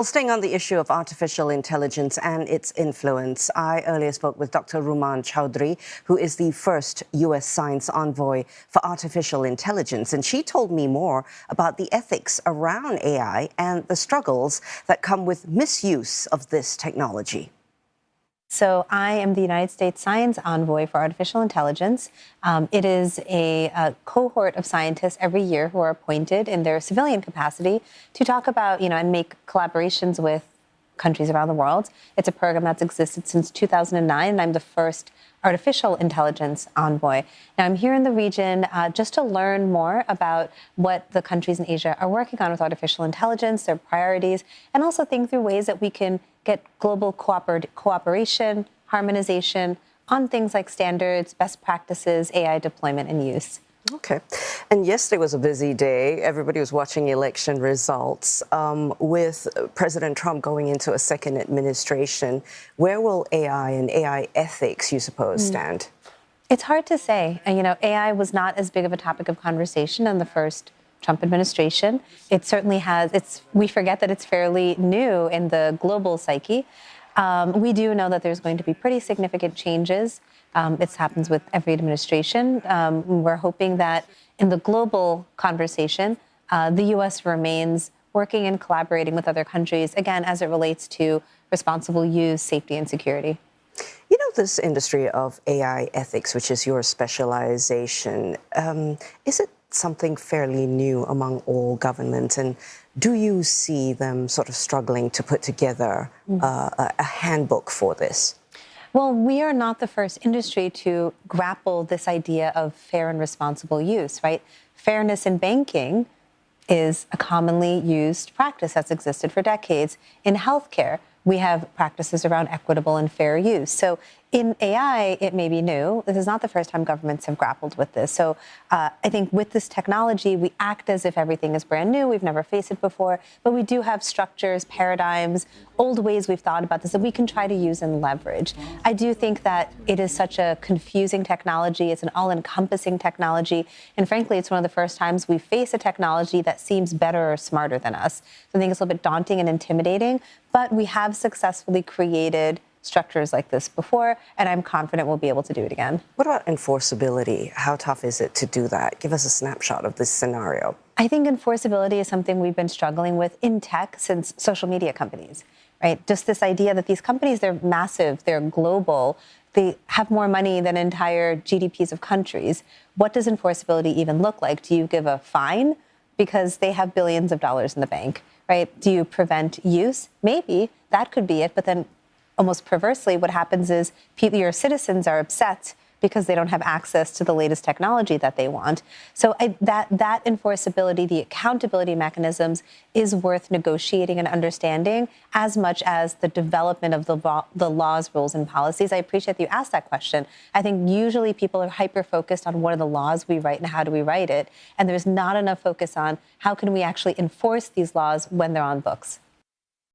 Well, staying on the issue of artificial intelligence and its influence, I earlier spoke with Dr. Rumman Chowdhury, who is the first U.S. science envoy for artificial intelligence. And she told me more about the ethics around AI and the struggles that come with misuse of this technology. So I am the United States Science Envoy for Artificial Intelligence. It is a cohort of scientists every year who are appointed in their civilian capacity to talk about, and make collaborations with countries around the world. It's a program that's existed since 2009, and I'm the first artificial intelligence envoy. Now, I'm here in the region just to learn more about what the countries in Asia are working on with artificial intelligence, their priorities, and also think through ways that we can get global cooperation, harmonization on things like standards, best practices, AI deployment and use. Okay. And yesterday was a busy day. Everybody was watching election results. With President Trump going into a second administration, where will AI and AI ethics, you suppose, stand? It's hard to say. AI was not as big of a topic of conversation in the first Trump administration. It certainly has. We forget that it's fairly new in the global psyche. We do know that there's going to be pretty significant changes. It happens with every administration. We're hoping that in the global conversation, the U.S. remains working and collaborating with other countries, again, as it relates to responsible use, safety, and security. You know, this industry of AI ethics, which is your specialization, is it something fairly new among all governments? And do you see them sort of struggling to put together a handbook for this? Well, we are not the first industry to grapple this idea of fair and responsible use, right? Fairness in banking is a commonly used practice that's existed for decades. In healthcare, we have practices around equitable and fair use. So in AI, it may be new. This is not the first time governments have grappled with this. So I think with this technology, we act as if everything is brand new. We've never faced it before. But we do have structures, paradigms, old ways we've thought about this that we can try to use and leverage. I do think that it is such a confusing technology. It's an all-encompassing technology. And frankly, it's one of the first times we face a technology that seems better or smarter than us. So I think it's a little bit daunting and intimidating. But we have successfully created structures like this before, and I'm confident we'll be able to do it again. What about enforceability? How tough is it to do that? Give us a snapshot of this scenario. I think enforceability is something we've been struggling with in tech since social media companies, right? Just this idea that these companies, they're massive, they're global, they have more money than entire GDPs of countries. What does enforceability even look like? Do you give a fine? Because they have billions of dollars in the bank, right? Do you prevent use? Maybe, that could be it, but then almost perversely, what happens is your citizens are upset because they don't have access to the latest technology that they want. So that enforceability, the accountability mechanisms is worth negotiating and understanding as much as the development of the laws, rules, and policies. I appreciate that you asked that question. I think usually people are hyper-focused on what are the laws we write and how do we write it. And there's not enough focus on how can we actually enforce these laws when they're on books.